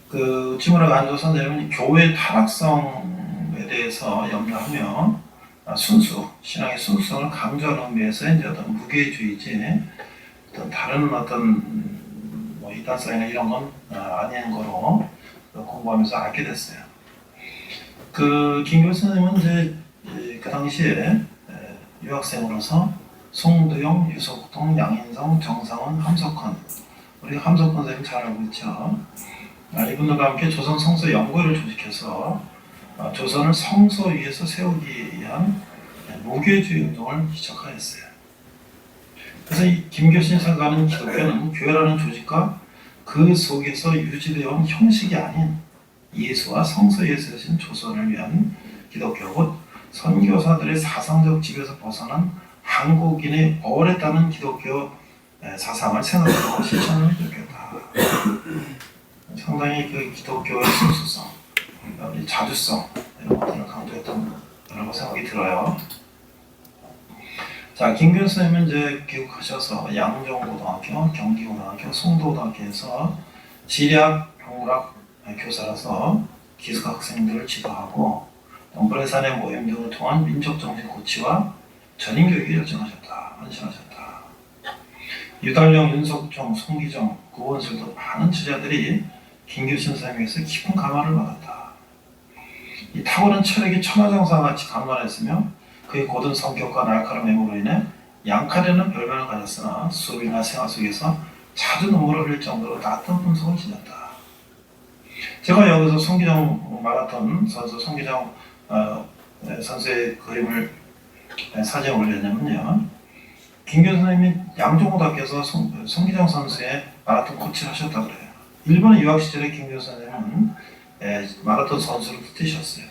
[SPEAKER 2] 그 우츠무라 간조 선생님은 교회 타락성에 대해서 염려하며 신앙의 순수성을 강조하는 의미에서 이제 어떤 무교주의지 어떤 다른 어떤 뭐 이단성이나 이런 건 아닌 거로 공부하면서 알게 됐어요. 그 김교 선생님은 이제 그 당시에 유학생으로서 송도영, 유석동, 양인성, 정상원, 함석헌 우리 함석헌 선생님 잘 알고 있죠. 이분들과 함께 조선 성서 연구회를 조직해서 조선을 성서 위에서 세우기 위한 무교주의 운동을 시작하였어요. 그래서 이 김교신이 생각하는 기독교는 교회라는 조직과 그 속에서 유지되어 온 형식이 아닌 예수와 성서에 세우신 조선을 위한 기독교 곧 선교사들의 사상적 지배에서 벗어난 한국인의 어렸다는 기독교 사상을 생각하고 실천을 해줬겠다. 상당히 그 기독교의 순수성, 자주성 이런 것들을 강조했던 거라고 생각이 들어요. 자, 김교 선생님은 이제 귀국하셔서 양정고등학교, 경기고등학교, 송도고등학교에서 지리학, 병물학 교사라서 기숙 학생들을 지도하고 동부산의 모임 등을 통한 민족정신 고취와 전인교육에 헌신하셨다. 유달령, 윤석종, 송기정, 구원슬 등 많은 제자들이 김교신 선생님에게서 깊은 감화를 받았다. 이 탁월한 철학이 천하장사같이 강건했으며 그의 고든 성격과 날카로운 외모로 인해 양칼에는 별명을 가졌으나 수업이나 생활 속에서 자주 눈물을 흘릴 정도로 따뜻한 분석을 지녔다. 제가 여기서 송기정 마라톤 선수 송기정 선수의 그림을 사진에 올렸냐면요. 김교 선생님이 양종고등학교에서 송기정 선수의 마라톤 코치를 하셨다고 그래요. 일본에 유학 시절에 김교 선생님은 마라톤 선수로 뛰셨어요.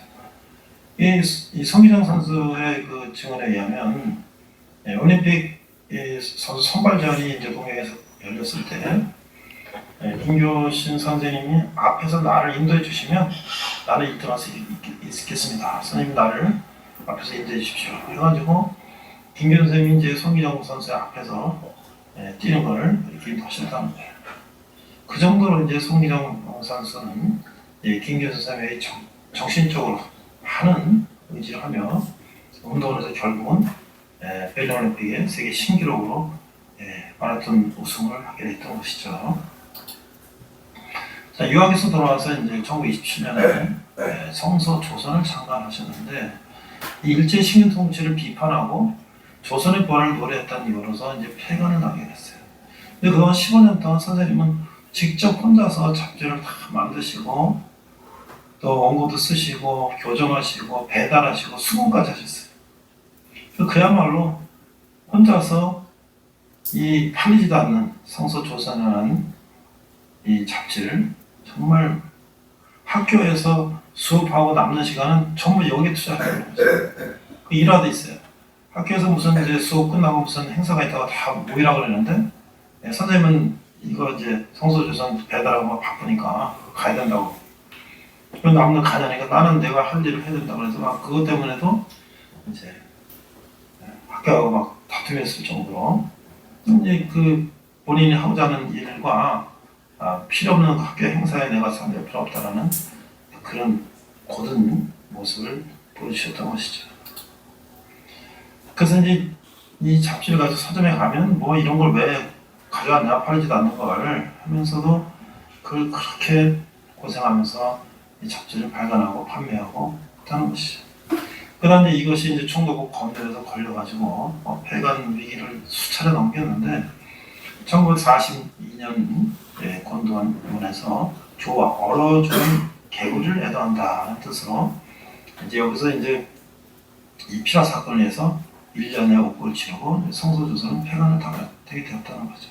[SPEAKER 2] 이 송기정 선수의 그 증언에 의하면 올림픽 선수 선발전이 이제 동해에서 열렸을 때 김교신 선생님이 앞에서 나를 인도해 주시면 나는 1등 할 수 있겠습니다. 선생님 나를 앞에서 인도해 주십시오. 해가지고 김교신 선생님이 이제 송기정 선수의 앞에서 뛰는 걸 이렇게 인도하셨다는 거예요. 그 정도로 이제 송기정 선수는 김교신 선생님의 정신적으로 많은 의지를 하며 운동을 해서 결국은 베를린 올림픽에 세계 신기록으로 마라톤 우승을 하게 됐던 것이죠. 자, 유학에서 돌아와서 이제 1927년에 성서 조선을 창간하셨는데 이 일제 식민 통치를 비판하고 조선의 부활을 노래했다는 이유로서 이제 폐간을 하게 됐어요. 근데 그동안 15년 동안 선생님은 직접 혼자서 잡지를 다 만드시고 또 원고도 쓰시고 교정하시고 배달하시고 수고까지 하셨어요. 그야말로 혼자서 이 팔리지도 않는 성서 조선이라는 이 잡지를 정말 학교에서 수업하고 남는 시간은 전부 여기에 투자하는 거죠. 그 일화도 있어요. 학교에서 무슨 이제 수업 끝나고 무슨 행사가 있다고 다 모이라고 그러는데 선생님은 이거 이제 성서 조선 배달하고 막 바쁘니까 가야 된다고. 그 남는 가냐니까 나는 내가 할 일을 해야 된다고 그래서 막 그것 때문에도 이제 학교하고 막 다툼했을 정도로 이제 그 본인이 하고자 하는 일과 필요 없는 학교 행사에 내가 참여할 필요 없다라는 그런 고든 모습을 보여주셨던 것이죠. 그래서 이제 이 잡지를 가지고 서점에 가면 뭐 이런 걸 왜 가져왔냐 팔리지도 않는 걸 하면서도 그걸 그렇게 고생하면서 이 잡지를 발간하고 판매하고 했다는 것이죠. 그다음에 이것이 이제 총독국 검열에서 걸려가지고 폐간 위기를 수차례 넘겼는데 1942년 권도한 문에서 조와 얼어주는 개구리를 애도한다는 뜻으로 이제 여기서 이제 이 피라 사건을 위해서 1년에 옥고를 치르고 성소조선은 폐간을 되게 되었다는 거죠.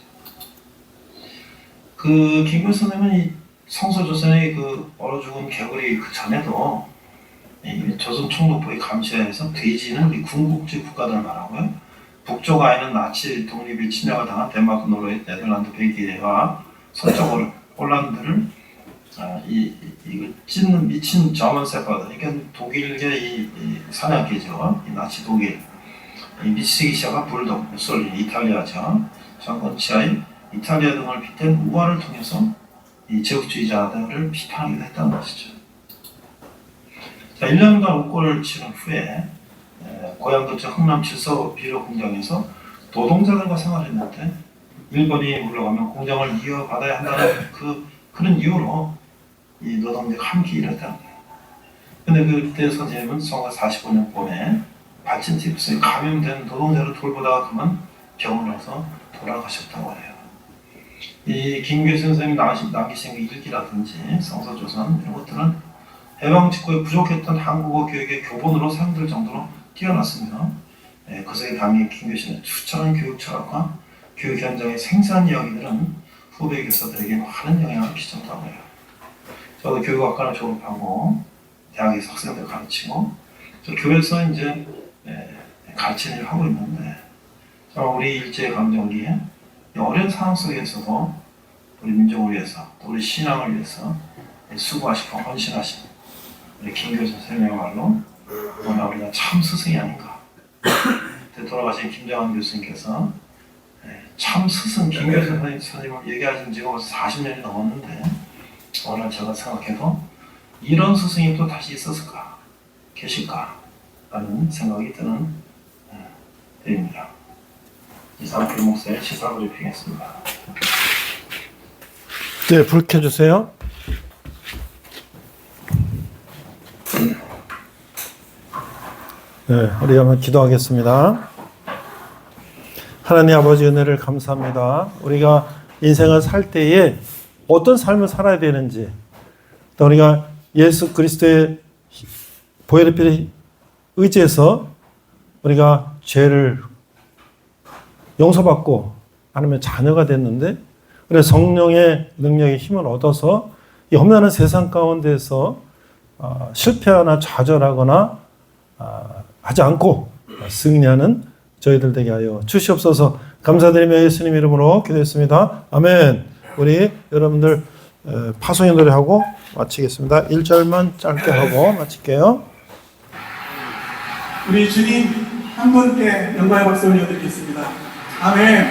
[SPEAKER 2] 그 김규 선생님은 이 성소조선의 그 얼어 죽은 개구리 그 전에도 이 조선 총독부의 감시하에서 돼지는 우리 군국주의 국가들을 말하고요. 북쪽 아이는 나치 독립이 침략을 당한 덴마크, 노르웨이, 네덜란드, 벨기에와 서쪽 홀란드를 이거 찢는 미친 저먼 세퍼드, 그러니까 독일계 이 사냥개죠. 이 나치 독일, 이 미치기 시작한 불독, 무솔리니, 이탈리아죠. 정권 치하의 이탈리아 등을 빗댄 우화를 통해서 이 제국주의자들을 비판하기도 했다는 것이죠. 자, 1년간 옥고를 치른 후에 고향도처 흥남 질서 비료 공장에서 노동자들과 생활했는데 일본이 물러가면 공장을 이어받아야 한다는 그런 이유로 이 노동자가 함께 일했다는 거예요. 근데 그때 선생님은 1945년 봄에 발진티푸스에 감염된 노동자를 돌보다가 그만 병원에 와서 돌아가셨다고 해요. 이 김규 선생님이 남기신 그 일기라든지 성서조선 이런 것들은 해방 직후에 부족했던 한국어 교육의 교본으로 사용될 정도로 뛰어났습니다. 그 속에 담긴 김규신의 추천한 교육 철학과 교육 현장의 생생한 이야기들은 후배 교사들에게 많은 영향을 끼쳤다고 해요. 저도 교육학과를 졸업하고 대학에서 학생들 가르치고 저 교회에서 이제 가르치는 일을 하고 있는데 우리 일제강점기에 어려운 상황 속에서도 우리 민족을 위해서 또 우리 신앙을 위해서 수고하시고 헌신하신 우리 김규 선생님이야말로 오늘 우리가 참 스승이 아닌가. 돌아가신 김정한 교수님께서 참 스승 김규 선생님을 얘기하신 지가 벌써 40년이 넘었는데 오늘 제가 생각해도 이런 스승이 또 다시 있었을까, 계실까 라는 생각이 드는 때입니다. 이상필 목사의 시사 브리핑이었습니다.
[SPEAKER 1] 네, 불 켜주세요. 네, 우리 한번 기도하겠습니다. 하나님 아버지 은혜를 감사합니다. 우리가 인생을 살 때에 어떤 삶을 살아야 되는지, 또 우리가 예수 그리스도의 보혈의 피를 의지해서 우리가 죄를 용서받고 아니면 자녀가 됐는데, 그래서 성령의 능력의 힘을 얻어서 이 험난한 세상 가운데서 실패하거나 좌절하거나 하지 않고 승리하는 저희들 되게 하여 주시옵소서. 감사드리며 예수님 이름으로 기도했습니다. 아멘. 우리 여러분들 파송의 노래하고 마치겠습니다. 1절만 짧게 하고 마칠게요.
[SPEAKER 3] 우리 주님 한 분께 영광의 박수 올려드리겠습니다. 아멘.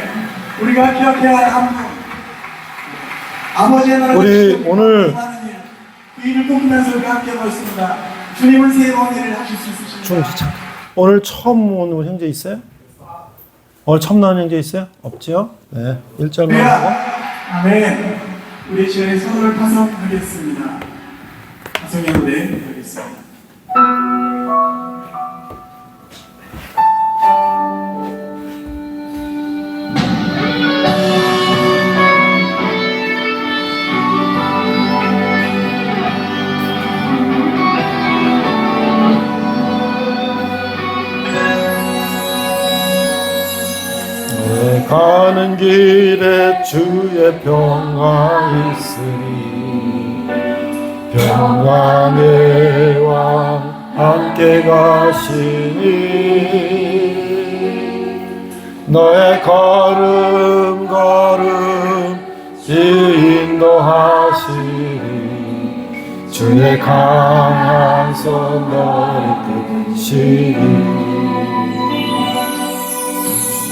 [SPEAKER 3] 우리가 기억해야 할 한 분, 아버지의 나라를
[SPEAKER 1] 우리 오늘
[SPEAKER 3] 그 일을 꿈꾸면서 우리가 함께 하고 있습니다. 주님은 새로운 일을 하실 수 있으십니다.
[SPEAKER 1] 오늘 처음 온 우리 형제 있어요? 오늘 처음 나온 형제 있어요? 없지요? 네, 1절만 하고.
[SPEAKER 3] 아멘. 우리 주의 손을 파송하겠습니다. 파송의 노래 하겠습니다.
[SPEAKER 1] 가는 길에 주의 평강 있으니 평강의 왕 함께 가시니 너의 걸음 인도하시니 주의 강한 손 너를 끄시니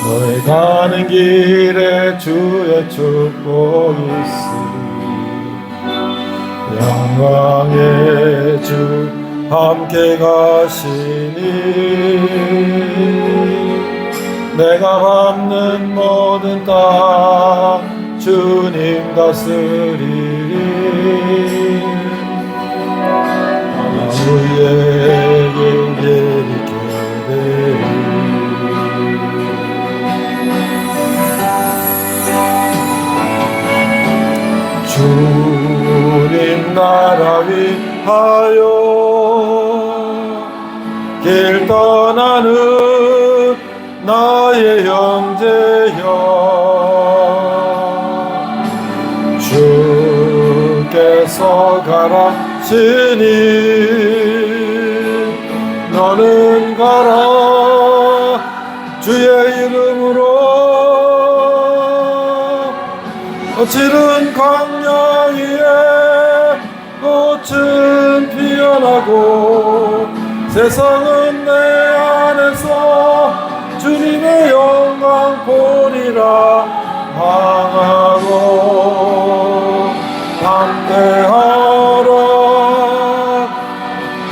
[SPEAKER 1] 너의 가는 길에 주의 축복 있으니 영광의 주 함께 가시니 내가 밟는 모든 땅 주님 다스리리 우리에게 예비케 되리 주님 나라 위하여 길 떠나는 나의 형제여 주께서 가라시니 너는 가라 주의 이름으로 거칠은 광야 위에 꽃은 피어나고 세상은 내 안에서 주님의 영광 보리라 항하고 담대하라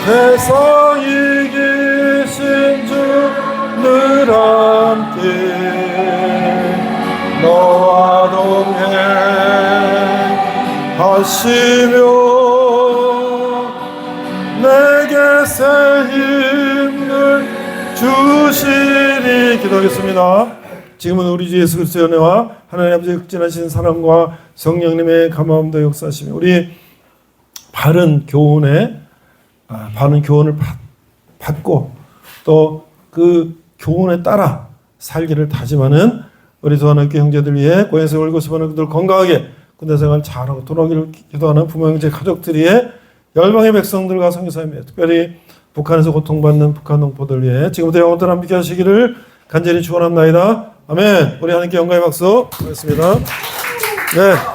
[SPEAKER 1] 세상 이기신 주 늘 함께 너와 동행하시며 내게 새 힘을 주시리. 기도하겠습니다. 지금은 우리 주 예수 그리스도의 은혜와 하나님 아버지의 극진하신 사랑과 성령님의 감화함도 역사하시며 우리 바른 교훈을 받고 또 그 교훈에 따라 살기를 다짐하는 우리 도하나교회 형제들 위해 고향에서 울고 싶어하는 그들 건강하게 군대생활 잘하고 돌아오기를 기도하는 부모 형제 가족들 위해 열방의 백성들과 선교사님 특별히 북한에서 고통받는 북한 동포들 위해 지금부터 영원토록 함께 하시기를 간절히 축원합니다. 아멘. 우리 하나님께 영광의 박수 하겠습니다. 네.